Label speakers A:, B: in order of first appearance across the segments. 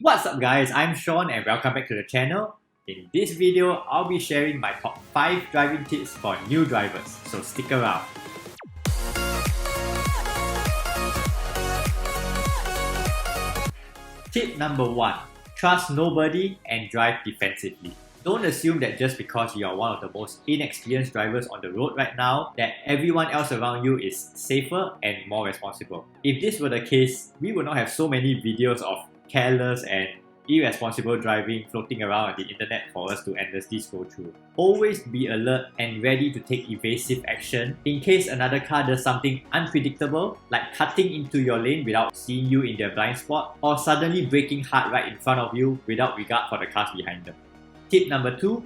A: What's up guys, I'm Sean and welcome back to the channel. In this video, I'll be sharing my top 5 driving tips for new drivers, so stick around. Tip number 1. Trust nobody and drive defensively. Don't assume that just because you are one of the most inexperienced drivers on the road right now, that everyone else around you is safer and more responsible. If this were the case, we would not have so many videos of careless and irresponsible driving floating around on the internet for us to endlessly scroll through. Always be alert and ready to take evasive action in case another car does something unpredictable, like cutting into your lane without seeing you in their blind spot, or suddenly braking hard right in front of you without regard for the cars behind them. Tip number 2,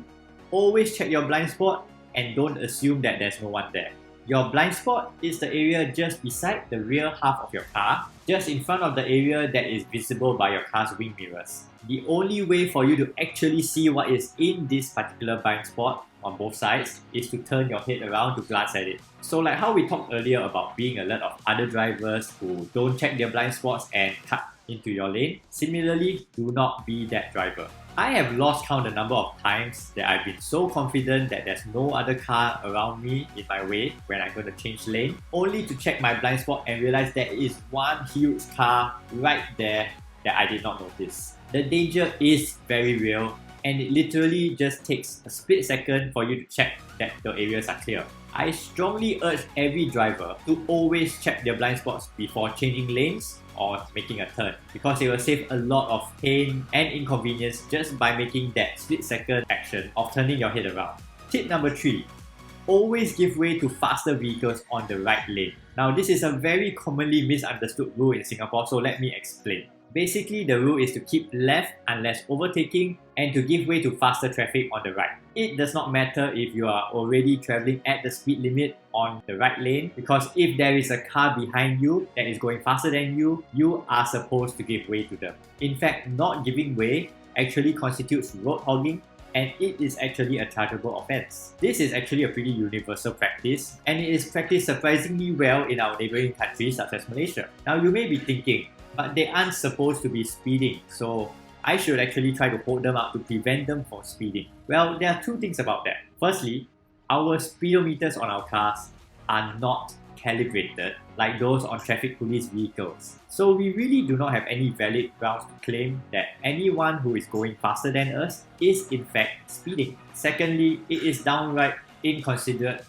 A: always check your blind spot and don't assume that there's no one there. Your blind spot is the area just beside the rear half of your car, just in front of the area that is visible by your car's wing mirrors. The only way for you to actually see what is in this particular blind spot on both sides is to turn your head around to glance at it. So like how we talked earlier about being alert of other drivers who don't check their blind spots and cut into your lane, similarly, do not be that driver. I have lost count the number of times that I've been so confident that there's no other car around me in my way when I'm going to change lane, only to check my blind spot and realize there is one huge car right there that I did not notice. The danger is very real and it literally just takes a split second for you to check that the areas are clear. I strongly urge every driver to always check their blind spots before changing lanes or making a turn, because it will save a lot of pain and inconvenience just by making that split second action of turning your head around. Tip number 3. Always give way to faster vehicles on the right lane. Now this is a very commonly misunderstood rule in Singapore, so let me explain. Basically, the rule is to keep left unless overtaking and to give way to faster traffic on the right. It does not matter if you are already traveling at the speed limit on the right lane, because if there is a car behind you that is going faster than you, you are supposed to give way to them. In fact, not giving way actually constitutes road hogging, and it is actually a chargeable offense. This is actually a pretty universal practice, and it is practiced surprisingly well in our neighboring countries such as Malaysia. Now you may be thinking, but they aren't supposed to be speeding, so I should actually try to hold them up to prevent them from speeding. Well, there are two things about that. Firstly, our speedometers on our cars are not calibrated like those on traffic police vehicles. So we really do not have any valid grounds to claim that anyone who is going faster than us is in fact speeding. Secondly, it is downright inconsiderate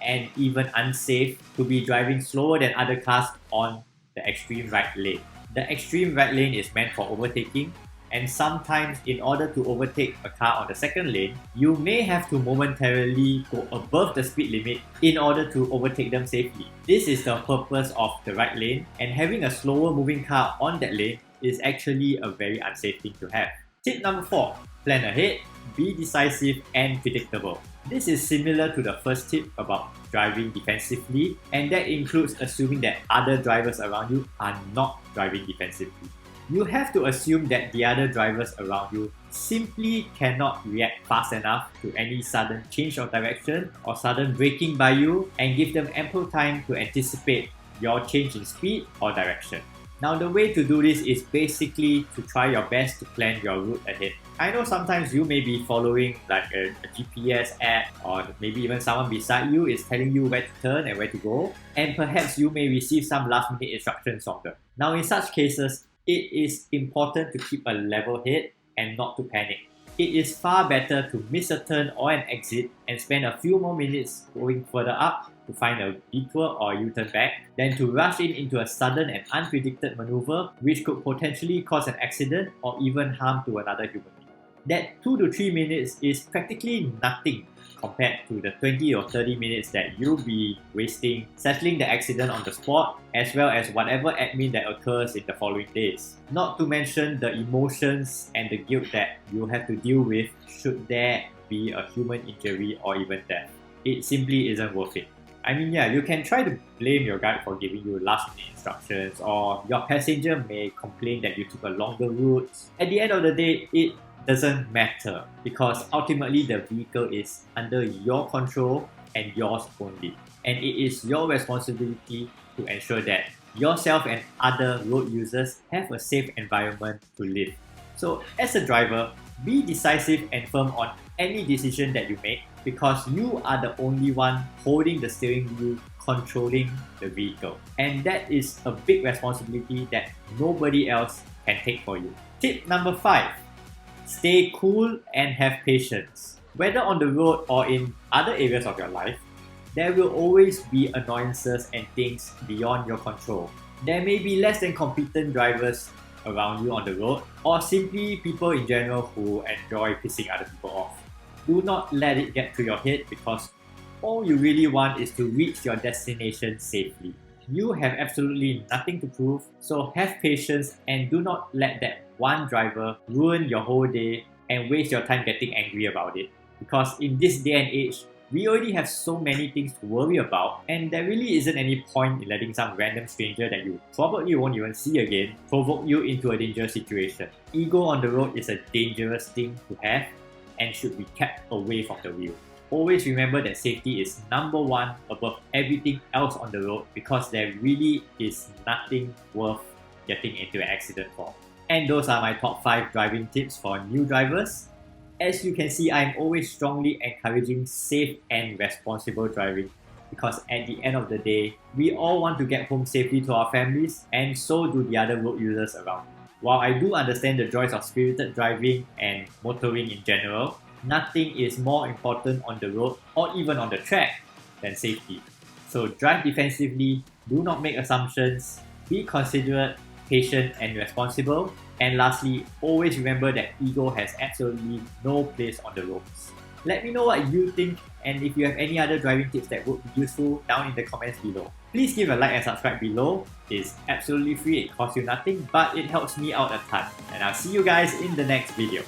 A: and even unsafe to be driving slower than other cars on the extreme right lane. The extreme right lane is meant for overtaking, and sometimes in order to overtake a car on the second lane, you may have to momentarily go above the speed limit in order to overtake them safely. This is the purpose of the right lane, and having a slower moving car on that lane is actually a very unsafe thing to have. Tip number 4. Plan ahead, be decisive and predictable. This is similar to the first tip about driving defensively, and that includes assuming that other drivers around you are not driving defensively. You have to assume that the other drivers around you simply cannot react fast enough to any sudden change of direction or sudden braking by you, and give them ample time to anticipate your change in speed or direction. Now the way to do this is basically to try your best to plan your route ahead. I know sometimes you may be following like a GPS app, or maybe even someone beside you is telling you where to turn and where to go, and perhaps you may receive some last minute instructions from them. Now in such cases, it is important to keep a level head and not to panic. It is far better to miss a turn or an exit and spend a few more minutes going further up to find a detour or U-turn back than to rush into a sudden and unpredicted maneuver which could potentially cause an accident or even harm to another human being. That 2 to 3 minutes is practically nothing compared to the 20 or 30 minutes that you'll be wasting settling the accident on the spot, as well as whatever admin that occurs in the following days. Not to mention the emotions and the guilt that you have to deal with should there be a human injury or even death. It simply isn't worth it. I mean, yeah, you can try to blame your guide for giving you last minute instructions, or your passenger may complain that you took a longer route. At the end of the day, it doesn't matter, because ultimately the vehicle is under your control and yours only. And it is your responsibility to ensure that yourself and other road users have a safe environment to live. So as a driver, be decisive and firm on any decision that you make because you are the only one holding the steering wheel, controlling the vehicle. And that is a big responsibility that nobody else can take for you. Tip number 5. Stay cool and have patience. Whether on the road or in other areas of your life, there will always be annoyances and things beyond your control. There may be less than competent drivers around you on the road, or simply people in general who enjoy pissing other people off. Do not let it get to your head because all you really want is to reach your destination safely. You have absolutely nothing to prove, so have patience and do not let that one driver ruin your whole day and waste your time getting angry about it. Because in this day and age, we already have so many things to worry about, and there really isn't any point in letting some random stranger that you probably won't even see again provoke you into a dangerous situation. Ego on the road is a dangerous thing to have and should be kept away from the wheel. Always remember that safety is number one above everything else on the road because there really is nothing worth getting into an accident for. And those are my top 5 driving tips for new drivers. As you can see, I'm always strongly encouraging safe and responsible driving because at the end of the day, we all want to get home safely to our families and so do the other road users around. While I do understand the joys of spirited driving and motoring in general, nothing is more important on the road or even on the track than safety. So drive defensively, do not make assumptions, be considerate, patient and responsible, and lastly, always remember that ego has absolutely no place on the roads. Let me know what you think and if you have any other driving tips that would be useful down in the comments below. Please give a like and subscribe below. It's absolutely free, it costs you nothing, but it helps me out a ton. And I'll see you guys in the next video.